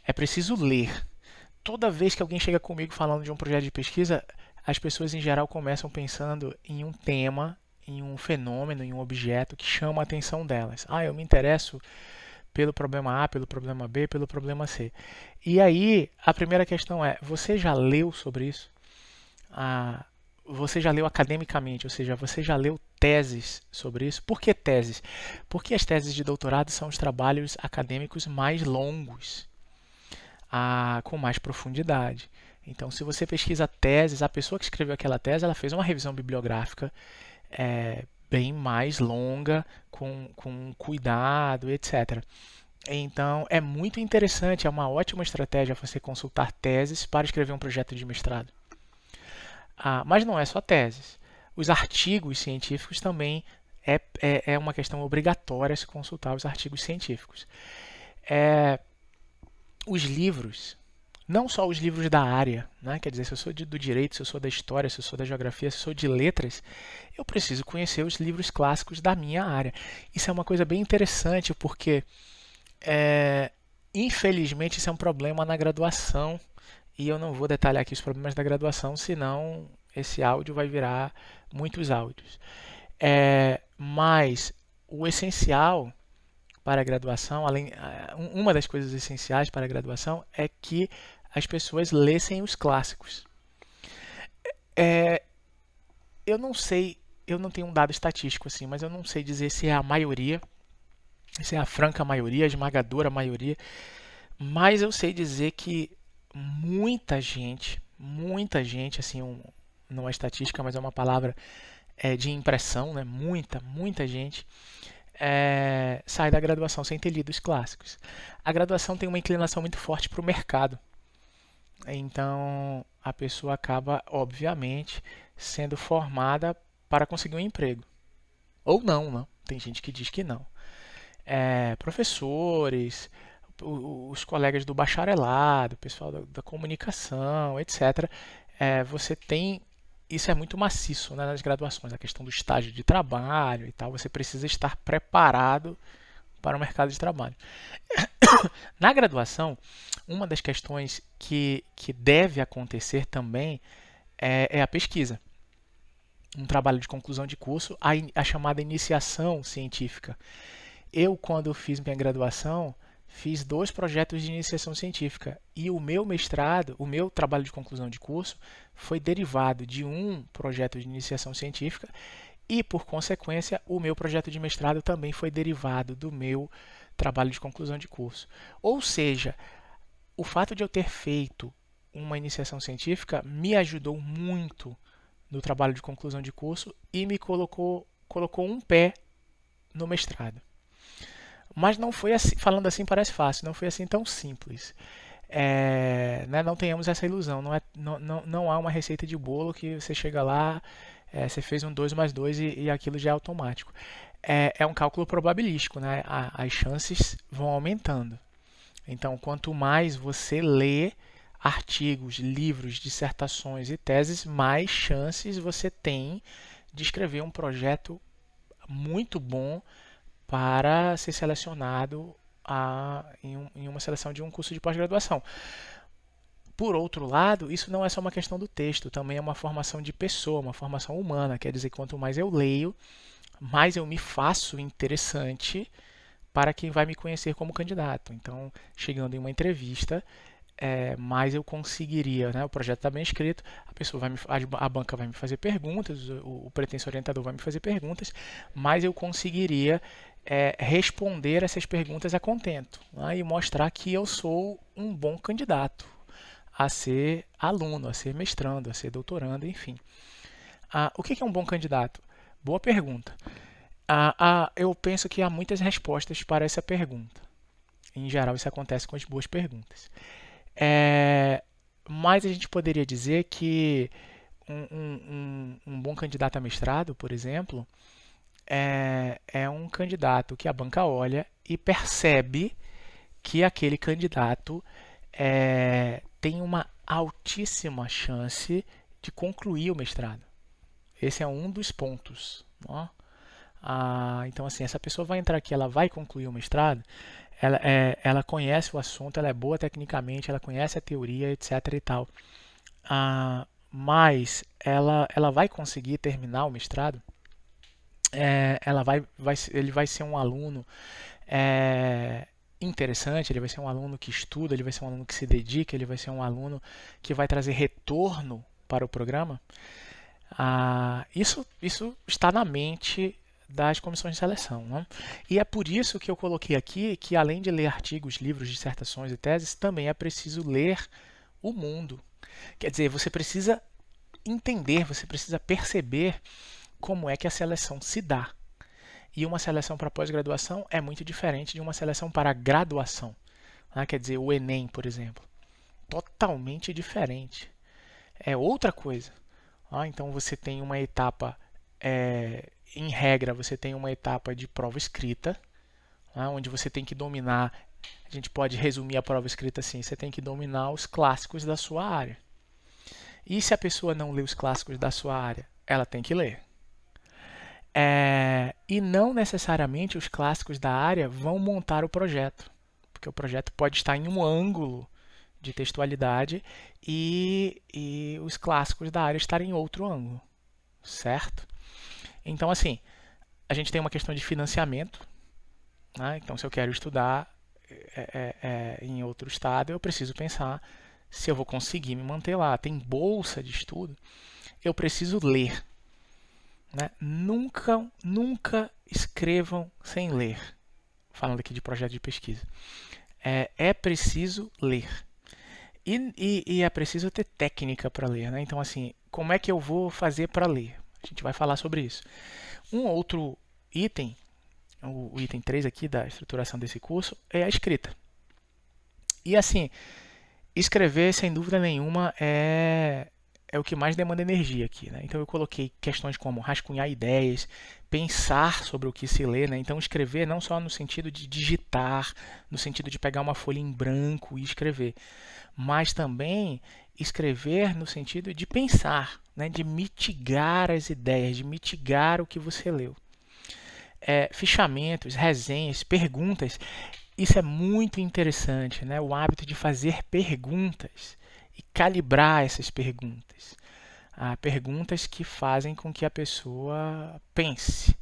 É preciso ler. Toda vez que alguém chega comigo falando de um projeto de pesquisa, as pessoas em geral começam pensando em um tema, em um fenômeno, em um objeto que chama a atenção delas. Eu me interesso pelo problema A, pelo problema B, pelo problema C. E aí, a primeira questão é, você já leu sobre isso? Você já leu academicamente, ou seja, você já leu teses sobre isso? Por que teses? Porque as teses de doutorado são os trabalhos acadêmicos mais longos, com mais profundidade. Então, se você pesquisa teses, a pessoa que escreveu aquela tese, ela fez uma revisão bibliográfica bem mais longa, com cuidado, etc. Então, é muito interessante, é uma ótima estratégia você consultar teses para escrever um projeto de mestrado. Mas não é só teses. Os artigos científicos também é uma questão obrigatória se consultar os artigos científicos. Os livros, não só os livros da área, né? Quer dizer, se eu sou do direito, se eu sou da história, se eu sou da geografia, se eu sou de letras, eu preciso conhecer os livros clássicos da minha área. Isso é uma coisa bem interessante, porque infelizmente isso é um problema na graduação, e eu não vou detalhar aqui os problemas da graduação, senão esse áudio vai virar muitos áudios. Mas o essencial para a graduação, uma das coisas essenciais para a graduação é que as pessoas lessem os clássicos. Eu não sei, eu não tenho um dado estatístico assim, mas eu não sei dizer se é a maioria, se é a franca maioria, a esmagadora maioria, mas eu sei dizer que muita gente, assim, não é estatística, mas é uma palavra de impressão, né? Muita gente sai da graduação sem ter lido os clássicos. A graduação tem uma inclinação muito forte para o mercado. Então, a pessoa acaba, obviamente, sendo formada para conseguir um emprego. Ou não, né? Tem gente que diz que não. Professores, os colegas do bacharelado, o pessoal da comunicação, etc. Você tem... Isso é muito maciço, né, nas graduações, a questão do estágio de trabalho e tal. Você precisa estar preparado para o mercado de trabalho. Na graduação, uma das questões que deve acontecer também é a pesquisa. Um trabalho de conclusão de curso, a chamada iniciação científica. Eu, quando fiz minha graduação, fiz 2 projetos de iniciação científica e o meu mestrado, o meu trabalho de conclusão de curso, foi derivado de um projeto de iniciação científica e, por consequência, o meu projeto de mestrado também foi derivado do meu trabalho de conclusão de curso. Ou seja, o fato de eu ter feito uma iniciação científica me ajudou muito no trabalho de conclusão de curso e me colocou um pé no mestrado. Mas não foi assim, falando assim parece fácil, não foi assim tão simples. Né, não tenhamos essa ilusão, não há uma receita de bolo que você chega lá, você fez um 2 mais 2 e aquilo já é automático. É um cálculo probabilístico, né? As chances vão aumentando. Então, quanto mais você lê artigos, livros, dissertações e teses, mais chances você tem de escrever um projeto muito bom para ser selecionado em uma seleção de um curso de pós-graduação. Por outro lado, isso não é só uma questão do texto, também é uma formação de pessoa, uma formação humana. Quer dizer, quanto mais eu leio, mais eu me faço interessante para quem vai me conhecer como candidato. Então, chegando em uma entrevista, mais eu conseguiria, né? O projeto está bem escrito, a pessoa a banca vai me fazer perguntas, o pretenso orientador vai me fazer perguntas, mas eu conseguiria responder essas perguntas a contento, né? E mostrar que eu sou um bom candidato a ser aluno, a ser mestrando, a ser doutorando, enfim. O que é um bom candidato? Boa pergunta. Eu penso que há muitas respostas para essa pergunta. Em geral, isso acontece com as boas perguntas. Mas a gente poderia dizer que um bom candidato a mestrado, por exemplo, é um candidato que a banca olha e percebe que aquele candidato tem uma altíssima chance de concluir o mestrado. Esse é um dos pontos. Né? Então, assim, essa pessoa vai entrar aqui, ela vai concluir o mestrado, ela conhece o assunto, ela é boa tecnicamente, ela conhece a teoria, etc. e tal. Mas ela vai conseguir terminar o mestrado, ele vai ser um aluno interessante, ele vai ser um aluno que estuda, ele vai ser um aluno que se dedica, ele vai ser um aluno que vai trazer retorno para o programa. Isso está na mente das comissões de seleção. Né? E é por isso que eu coloquei aqui que, além de ler artigos, livros, dissertações e teses, também é preciso ler o mundo. Quer dizer, você precisa entender, você precisa perceber como é que a seleção se dá. E uma seleção para pós-graduação é muito diferente de uma seleção para graduação. Né? Quer dizer, o Enem, por exemplo. Totalmente diferente. É outra coisa. Então você tem uma etapa, em regra, você tem uma etapa de prova escrita, onde você tem que dominar, a gente pode resumir a prova escrita assim, você tem que dominar os clássicos da sua área. E se a pessoa não lê os clássicos da sua área, ela tem que ler. E não necessariamente os clássicos da área vão montar o projeto, porque o projeto pode estar em um ângulo de textualidade e os clássicos da área estarem em outro ângulo, certo? Então, assim, a gente tem uma questão de financiamento, né? Então, se eu quero estudar em outro estado, eu preciso pensar se eu vou conseguir me manter lá. Tem bolsa de estudo, eu preciso ler. Né? Nunca escrevam sem ler. Falando aqui de projeto de pesquisa. É preciso ler. E é preciso ter técnica para ler. Né? Então, assim, como é que eu vou fazer para ler? A gente vai falar sobre isso. Um outro item, o item 3 aqui da estruturação desse curso, é a escrita. E, assim, escrever, sem dúvida nenhuma, é o que mais demanda energia aqui. Né? Então, eu coloquei questões como rascunhar ideias, pensar sobre o que se lê. Né? Então, escrever não só no sentido de digitar, no sentido de pegar uma folha em branco e escrever, mas também escrever no sentido de pensar, né? De mitigar as ideias, de mitigar o que você leu. Fichamentos, resenhas, perguntas, isso é muito interessante, né? O hábito de fazer perguntas e calibrar essas perguntas. Perguntas que fazem com que a pessoa pense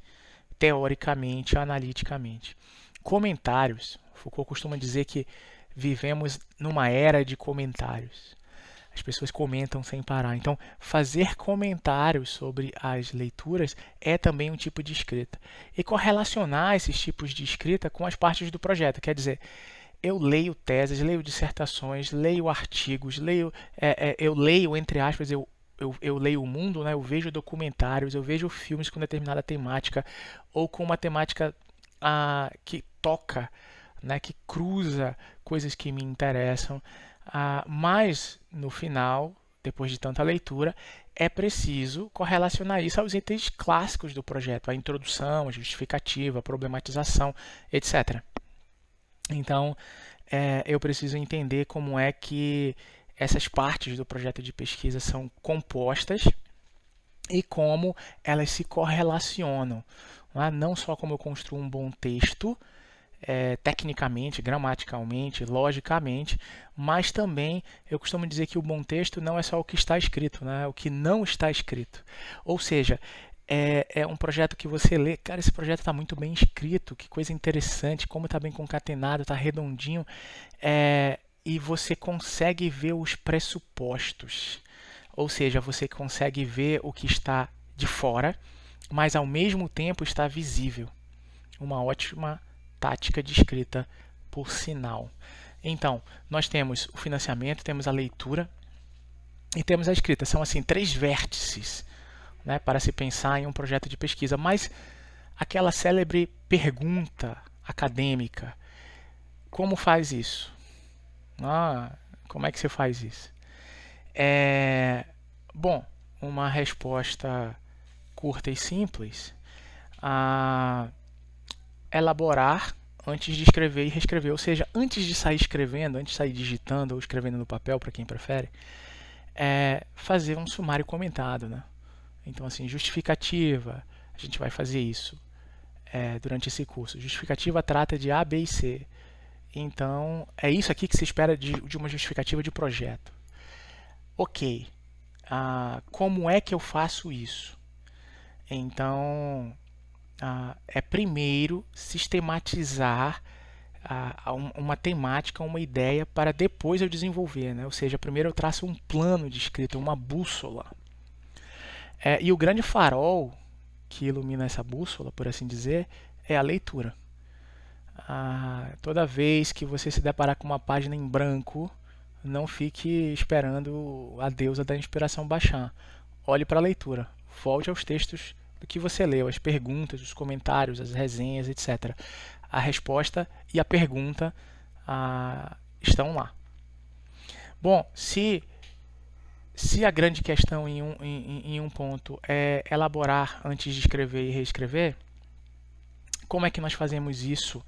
teoricamente, analiticamente. Comentários. Foucault costuma dizer que vivemos numa era de comentários. As pessoas comentam sem parar. Então, fazer comentários sobre as leituras é também um tipo de escrita. E correlacionar esses tipos de escrita com as partes do projeto. Quer dizer, eu leio teses, leio dissertações, leio artigos, eu leio, entre aspas, eu leio o mundo, né? Eu vejo documentários, eu vejo filmes com determinada temática ou com uma temática que toca, né? Que cruza coisas que me interessam. Mas, no final, depois de tanta leitura, é preciso correlacionar isso aos itens clássicos do projeto, a introdução, a justificativa, a problematização, etc. Então, eu preciso entender como é que essas partes do projeto de pesquisa são compostas e como elas se correlacionam. Não só como eu construo um bom texto, tecnicamente, gramaticalmente, logicamente, mas também eu costumo dizer que o bom texto não é só o que está escrito, né? É o que não está escrito. Ou seja, é um projeto que você lê, cara, esse projeto está muito bem escrito, que coisa interessante, como está bem concatenado, está redondinho, e você consegue ver os pressupostos. Ou seja, você consegue ver o que está de fora, mas ao mesmo tempo está visível. Uma ótima tática de escrita, por sinal. Então, nós temos o financiamento, temos a leitura e temos a escrita. São assim 3 vértices, né, para se pensar em um projeto de pesquisa. Mas aquela célebre pergunta acadêmica, como faz isso? Como é que você faz isso? Bom, uma resposta curta e simples. Elaborar antes de escrever e reescrever. Ou seja, antes de sair escrevendo, antes de sair digitando ou escrevendo no papel, para quem prefere, fazer um sumário comentado, né? Então, assim, justificativa, a gente vai fazer isso durante esse curso. Justificativa trata de A, B e C. Então, é isso aqui que se espera de uma justificativa de projeto. Ok, como é que eu faço isso? Então, é primeiro sistematizar uma temática, uma ideia, para depois eu desenvolver, né? Ou seja, primeiro eu traço um plano de escrita, uma bússola. E o grande farol que ilumina essa bússola, por assim dizer, é a leitura. Toda vez que você se deparar com uma página em branco, não fique esperando a deusa da inspiração baixar. Olhe para a leitura, volte aos textos do que você leu, as perguntas, os comentários, as resenhas, etc. A resposta e a pergunta estão lá. Bom, se a grande questão em um ponto é elaborar antes de escrever e reescrever, como é que nós fazemos isso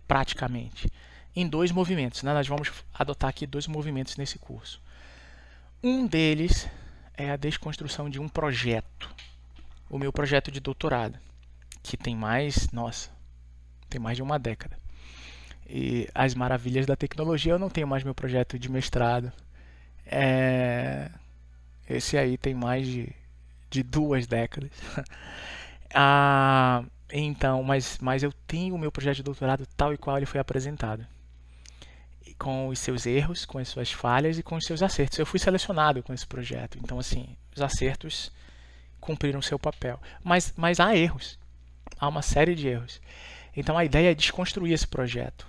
praticamente? Em 2 movimentos, né? Nós vamos adotar aqui 2 movimentos nesse curso. Um deles é a desconstrução de um projeto. O meu projeto de doutorado, que tem mais de uma década. E as maravilhas da tecnologia, eu não tenho mais meu projeto de mestrado. Esse aí tem mais de 2 décadas. Então, mas eu tenho o meu projeto de doutorado tal e qual ele foi apresentado. E com os seus erros, com as suas falhas e com os seus acertos. Eu fui selecionado com esse projeto. Então, assim, os acertos cumpriram seu papel. Mas há erros. Há uma série de erros. Então, a ideia é desconstruir esse projeto.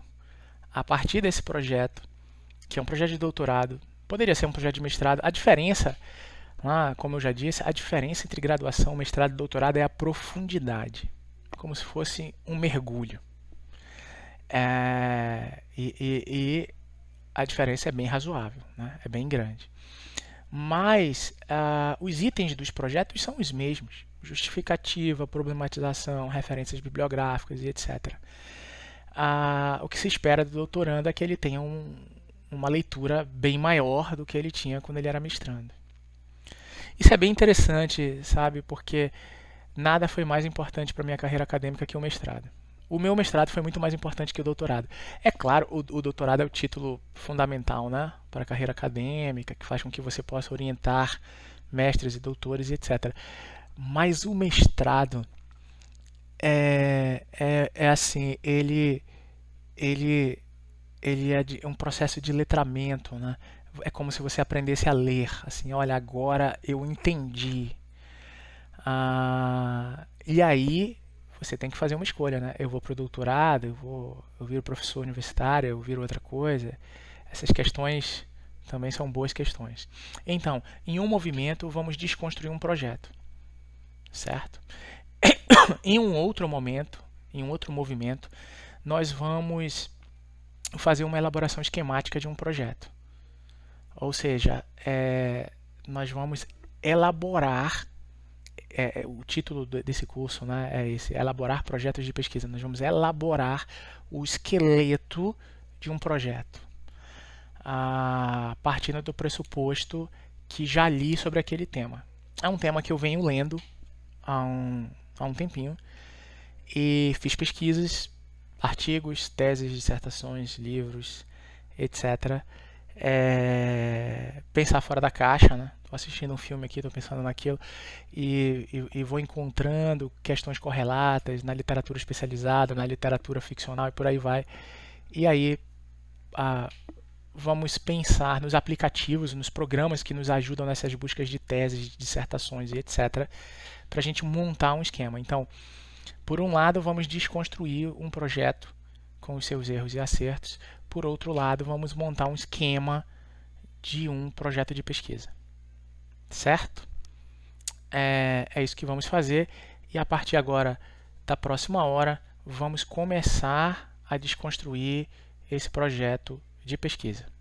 A partir desse projeto, que é um projeto de doutorado, poderia ser um projeto de mestrado, a diferença, como eu já disse, a diferença entre graduação, mestrado e doutorado é a profundidade. Como se fosse um mergulho. E a diferença é bem razoável, né? É bem grande. Mas os itens dos projetos são os mesmos. Justificativa, problematização, referências bibliográficas e etc. O que se espera do doutorando é que ele tenha uma leitura bem maior do que ele tinha quando ele era mestrando. Isso é bem interessante, sabe? Porque nada foi mais importante para a minha carreira acadêmica que o mestrado. O meu mestrado foi muito mais importante que o doutorado. É claro, o doutorado é o título fundamental, né, para a carreira acadêmica, que faz com que você possa orientar mestres e doutores, etc. Mas o mestrado assim, ele é um processo de letramento, né? É como se você aprendesse a ler, assim, olha, agora eu entendi. E aí você tem que fazer uma escolha, né? Eu vou para o doutorado, eu viro professor universitário, eu viro outra coisa. Essas questões também são boas questões. Então, em um movimento, vamos desconstruir um projeto, certo? Em um outro momento, em um outro movimento, nós vamos fazer uma elaboração esquemática de um projeto. Ou seja, nós vamos elaborar, o título desse curso, né, é esse, elaborar projetos de pesquisa. Nós vamos elaborar o esqueleto de um projeto, partindo do pressuposto que já li sobre aquele tema. É um tema que eu venho lendo há um tempinho e fiz pesquisas, artigos, teses, dissertações, livros, etc. Pensar fora da caixa, né? Estou assistindo um filme aqui, estou pensando naquilo e vou encontrando questões correlatas na literatura especializada, na literatura ficcional e por aí vai. E aí vamos pensar nos aplicativos, nos programas que nos ajudam nessas buscas de teses, de dissertações e etc., para a gente montar um esquema. Então, por um lado, vamos desconstruir um projeto com os seus erros e acertos. Por outro lado, vamos montar um esquema de um projeto de pesquisa. Certo? É isso que vamos fazer. E a partir agora da próxima hora, vamos começar a desconstruir esse projeto de pesquisa.